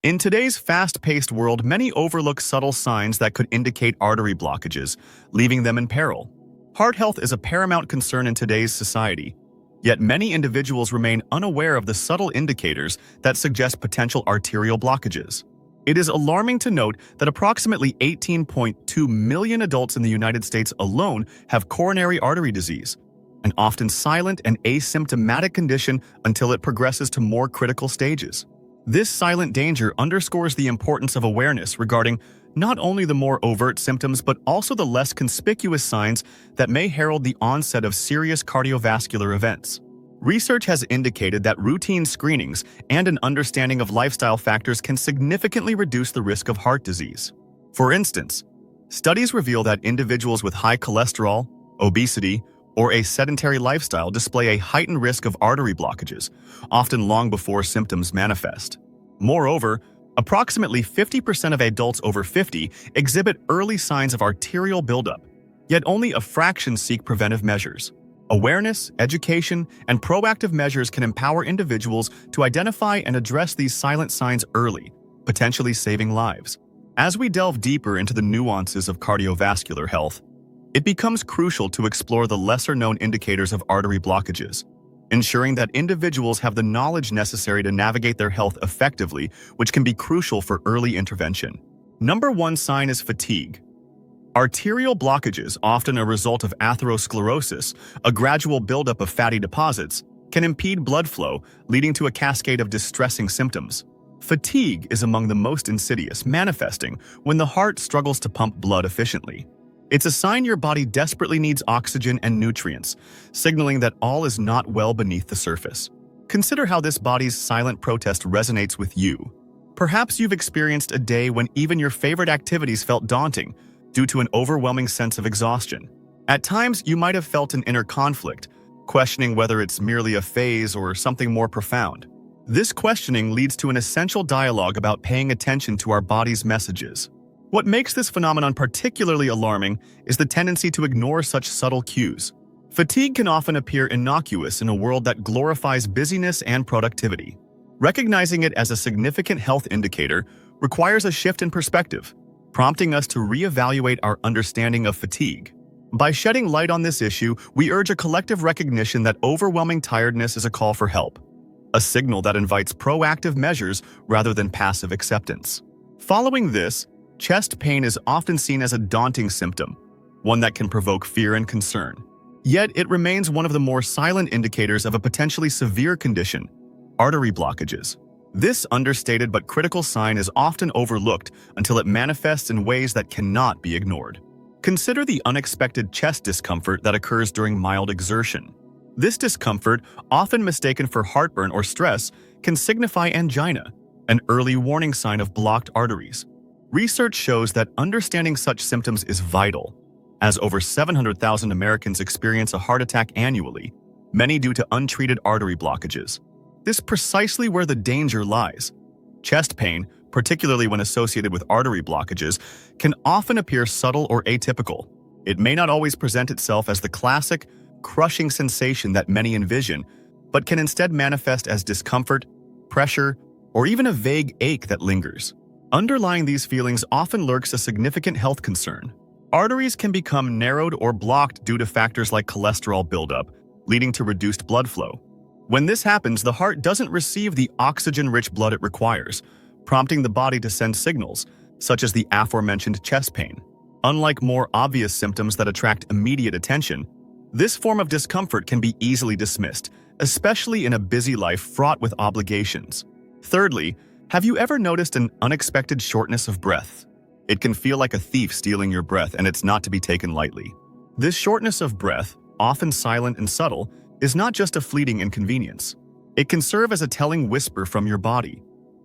In today's fast-paced world, many overlook subtle signs that could indicate artery blockages, leaving them in peril. Heart health is a paramount concern in today's society, yet many individuals remain unaware of the subtle indicators that suggest potential arterial blockages. It is alarming to note that approximately 18.2 million adults in the United States alone have coronary artery disease, an often silent and asymptomatic condition until it progresses to more critical stages. This silent danger underscores the importance of awareness regarding not only the more overt symptoms but also the less conspicuous signs that may herald the onset of serious cardiovascular events. Research has indicated that routine screenings and an understanding of lifestyle factors can significantly reduce the risk of heart disease. For instance, studies reveal that individuals with high cholesterol, obesity, or a sedentary lifestyle display a heightened risk of artery blockages, often long before symptoms manifest. Moreover, approximately 50% of adults over 50 exhibit early signs of arterial buildup, yet only a fraction seek preventive measures. Awareness, education, and proactive measures can empower individuals to identify and address these silent signs early, potentially saving lives. As we delve deeper into the nuances of cardiovascular health, it becomes crucial to explore the lesser-known indicators of artery blockages, ensuring that individuals have the knowledge necessary to navigate their health effectively, which can be crucial for early intervention. Number 1 sign is fatigue. Arterial blockages, often a result of atherosclerosis, a gradual buildup of fatty deposits, can impede blood flow, leading to a cascade of distressing symptoms. Fatigue is among the most insidious, manifesting when the heart struggles to pump blood efficiently. It's a sign your body desperately needs oxygen and nutrients, signaling that all is not well beneath the surface. Consider how this body's silent protest resonates with you. Perhaps you've experienced a day when even your favorite activities felt daunting due to an overwhelming sense of exhaustion. At times, you might have felt an inner conflict, questioning whether it's merely a phase or something more profound. This questioning leads to an essential dialogue about paying attention to our body's messages. What makes this phenomenon particularly alarming is the tendency to ignore such subtle cues. Fatigue can often appear innocuous in a world that glorifies busyness and productivity. Recognizing it as a significant health indicator requires a shift in perspective, prompting us to reevaluate our understanding of fatigue. By shedding light on this issue, we urge a collective recognition that overwhelming tiredness is a call for help, a signal that invites proactive measures rather than passive acceptance. Following this, chest pain is often seen as a daunting symptom, one that can provoke fear and concern. Yet it remains one of the more silent indicators of a potentially severe condition, artery blockages. This understated but critical sign is often overlooked until it manifests in ways that cannot be ignored. Consider the unexpected chest discomfort that occurs during mild exertion. This discomfort, often mistaken for heartburn or stress, can signify angina, an early warning sign of blocked arteries. Research shows that understanding such symptoms is vital, as over 700,000 Americans experience a heart attack annually, many due to untreated artery blockages. This is precisely where the danger lies. Chest pain, particularly when associated with artery blockages, can often appear subtle or atypical. It may not always present itself as the classic, crushing sensation that many envision, but can instead manifest as discomfort, pressure, or even a vague ache that lingers. Underlying these feelings often lurks a significant health concern. Arteries can become narrowed or blocked due to factors like cholesterol buildup, leading to reduced blood flow. When this happens, the heart doesn't receive the oxygen-rich blood it requires, prompting the body to send signals, such as the aforementioned chest pain. Unlike more obvious symptoms that attract immediate attention, this form of discomfort can be easily dismissed, especially in a busy life fraught with obligations. Thirdly, have you ever noticed an unexpected shortness of breath? It can feel like a thief stealing your breath, and it's not to be taken lightly. This shortness of breath, often silent and subtle, is not just a fleeting inconvenience. It can serve as a telling whisper from your body,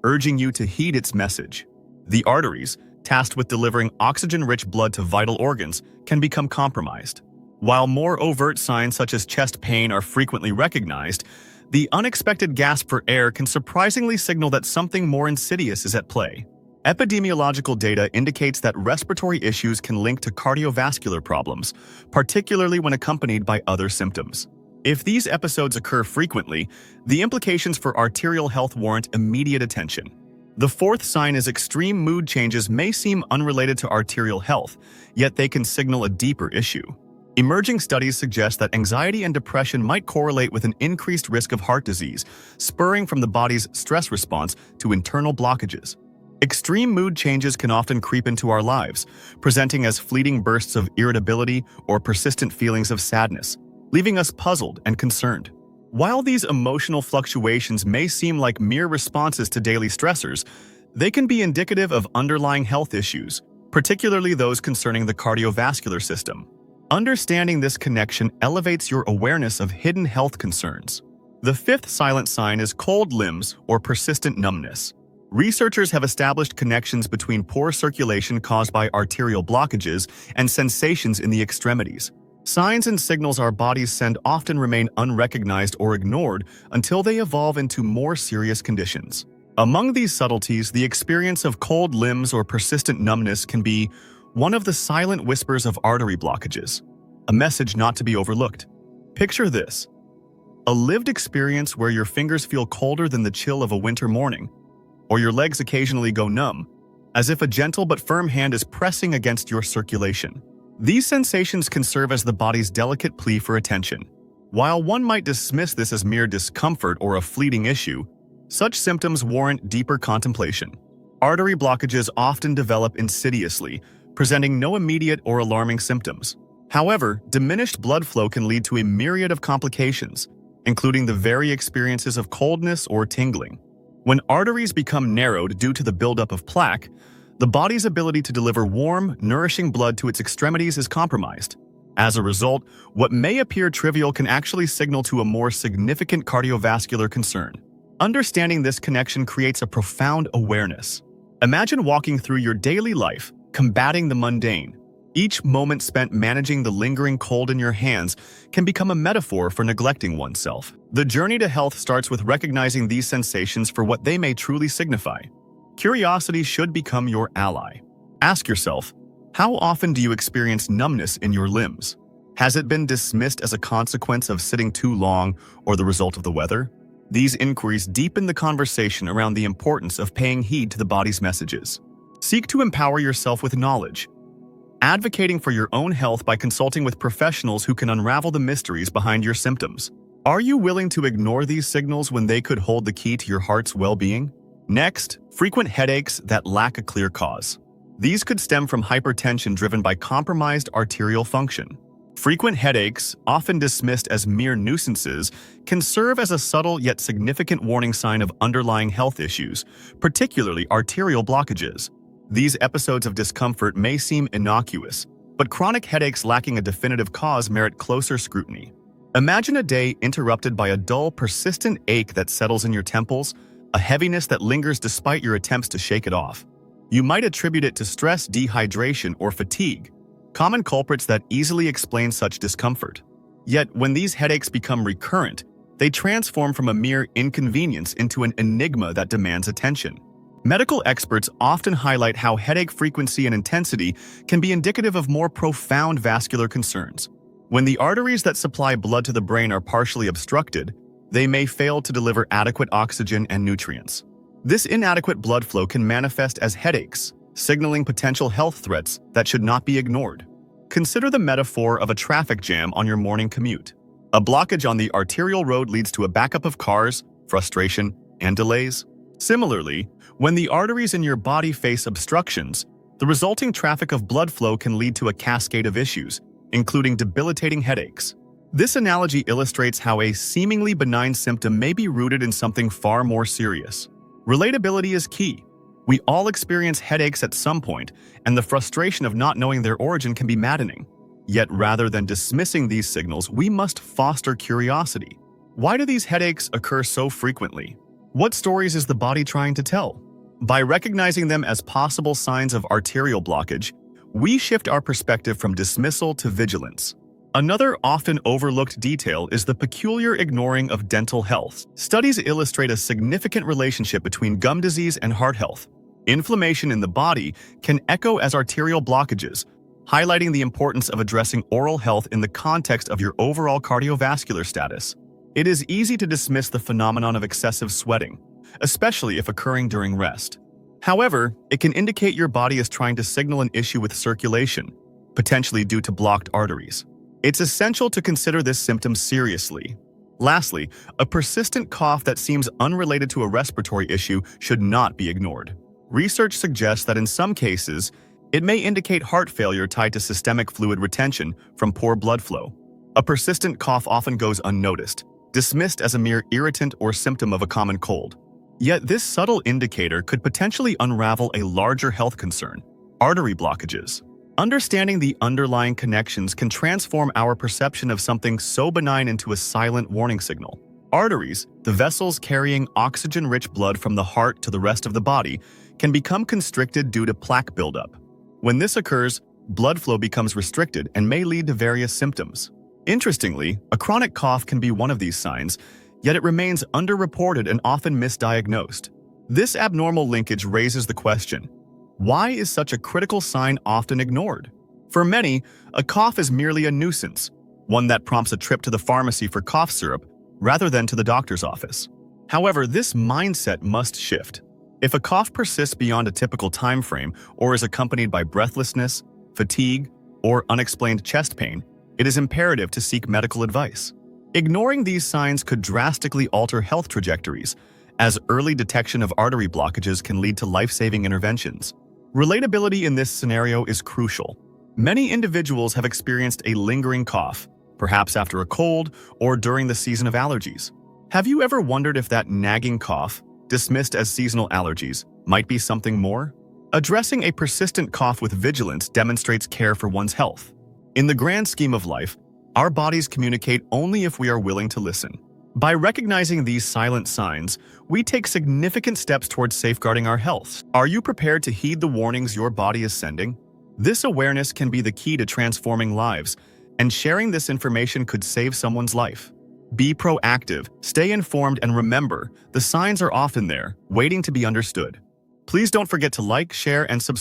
urging you to heed its message. The arteries, tasked with delivering oxygen-rich blood to vital organs, can become compromised. While more overt signs such as chest pain are frequently recognized, the unexpected gasp for air can surprisingly signal that something more insidious is at play. Epidemiological data indicates that respiratory issues can link to cardiovascular problems, particularly when accompanied by other symptoms. If these episodes occur frequently, the implications for arterial health warrant immediate attention. The fourth sign is extreme mood changes may seem unrelated to arterial health, yet they can signal a deeper issue. Emerging studies suggest that anxiety and depression might correlate with an increased risk of heart disease, spurring from the body's stress response to internal blockages. Extreme mood changes can often creep into our lives, presenting as fleeting bursts of irritability or persistent feelings of sadness, leaving us puzzled and concerned. While these emotional fluctuations may seem like mere responses to daily stressors, they can be indicative of underlying health issues, particularly those concerning the cardiovascular system. Understanding this connection elevates your awareness of hidden health concerns. The fifth silent sign is cold limbs or persistent numbness. Researchers have established connections between poor circulation caused by arterial blockages and sensations in the extremities. Signs and signals our bodies send often remain unrecognized or ignored until they evolve into more serious conditions. Among these subtleties, the experience of cold limbs or persistent numbness can be one of the silent whispers of artery blockages, a message not to be overlooked. Picture this: a lived experience where your fingers feel colder than the chill of a winter morning, or your legs occasionally go numb, as if a gentle but firm hand is pressing against your circulation. These sensations can serve as the body's delicate plea for attention. While one might dismiss this as mere discomfort or a fleeting issue, such symptoms warrant deeper contemplation. Artery blockages often develop insidiously, presenting no immediate or alarming symptoms. However, diminished blood flow can lead to a myriad of complications, including the very experiences of coldness or tingling. When arteries become narrowed due to the buildup of plaque, the body's ability to deliver warm, nourishing blood to its extremities is compromised. As a result, what may appear trivial can actually signal to a more significant cardiovascular concern. Understanding this connection creates a profound awareness. Imagine walking through your daily life, combating the mundane. Each moment spent managing the lingering cold in your hands can become a metaphor for neglecting oneself. The journey to health starts with recognizing these sensations for what they may truly signify. Curiosity should become your ally. Ask yourself, how often do you experience numbness in your limbs? Has it been dismissed as a consequence of sitting too long or the result of the weather? These inquiries deepen the conversation around the importance of paying heed to the body's messages. Seek to empower yourself with knowledge, advocating for your own health by consulting with professionals who can unravel the mysteries behind your symptoms. Are you willing to ignore these signals when they could hold the key to your heart's well-being? Next, frequent headaches that lack a clear cause. These could stem from hypertension driven by compromised arterial function. Frequent headaches, often dismissed as mere nuisances, can serve as a subtle yet significant warning sign of underlying health issues, particularly arterial blockages. These episodes of discomfort may seem innocuous, but chronic headaches lacking a definitive cause merit closer scrutiny. Imagine a day interrupted by a dull, persistent ache that settles in your temples, a heaviness that lingers despite your attempts to shake it off. You might attribute it to stress, dehydration, or fatigue, common culprits that easily explain such discomfort. Yet, when these headaches become recurrent, they transform from a mere inconvenience into an enigma that demands attention. Medical experts often highlight how headache frequency and intensity can be indicative of more profound vascular concerns. When the arteries that supply blood to the brain are partially obstructed, they may fail to deliver adequate oxygen and nutrients. This inadequate blood flow can manifest as headaches, signaling potential health threats that should not be ignored. Consider the metaphor of a traffic jam on your morning commute. A blockage on the arterial road leads to a backup of cars, frustration, and delays. Similarly, when the arteries in your body face obstructions, the resulting traffic of blood flow can lead to a cascade of issues, including debilitating headaches. This analogy illustrates how a seemingly benign symptom may be rooted in something far more serious. Relatability is key. We all experience headaches at some point, and the frustration of not knowing their origin can be maddening. Yet rather than dismissing these signals, we must foster curiosity. Why do these headaches occur so frequently? What stories is the body trying to tell? By recognizing them as possible signs of arterial blockage, we shift our perspective from dismissal to vigilance. Another often overlooked detail is the peculiar ignoring of dental health. Studies illustrate a significant relationship between gum disease and heart health. Inflammation in the body can echo as arterial blockages, highlighting the importance of addressing oral health in the context of your overall cardiovascular status. It is easy to dismiss the phenomenon of excessive sweating, especially if occurring during rest. However, it can indicate your body is trying to signal an issue with circulation, potentially due to blocked arteries. It's essential to consider this symptom seriously. Lastly, a persistent cough that seems unrelated to a respiratory issue should not be ignored. Research suggests that in some cases, it may indicate heart failure tied to systemic fluid retention from poor blood flow. A persistent cough often goes unnoticed, dismissed as a mere irritant or symptom of a common cold. Yet this subtle indicator could potentially unravel a larger health concern: artery blockages. Understanding the underlying connections can transform our perception of something so benign into a silent warning signal. Arteries, the vessels carrying oxygen-rich blood from the heart to the rest of the body, can become constricted due to plaque buildup. When this occurs, blood flow becomes restricted and may lead to various symptoms. Interestingly, a chronic cough can be one of these signs, yet it remains underreported and often misdiagnosed. This abnormal linkage raises the question: why is such a critical sign often ignored? For many, a cough is merely a nuisance, one that prompts a trip to the pharmacy for cough syrup rather than to the doctor's office. However, this mindset must shift. If a cough persists beyond a typical time frame or is accompanied by breathlessness, fatigue, or unexplained chest pain, it is imperative to seek medical advice. Ignoring these signs could drastically alter health trajectories, as early detection of artery blockages can lead to life-saving interventions. Relatability in this scenario is crucial. Many individuals have experienced a lingering cough, perhaps after a cold or during the season of allergies. Have you ever wondered if that nagging cough, dismissed as seasonal allergies, might be something more? Addressing a persistent cough with vigilance demonstrates care for one's health. In the grand scheme of life, our bodies communicate only if we are willing to listen. By recognizing these silent signs, we take significant steps towards safeguarding our health. Are you prepared to heed the warnings your body is sending? This awareness can be the key to transforming lives, and sharing this information could save someone's life. Be proactive, stay informed, and remember, the signs are often there, waiting to be understood. Please don't forget to like, share, and subscribe.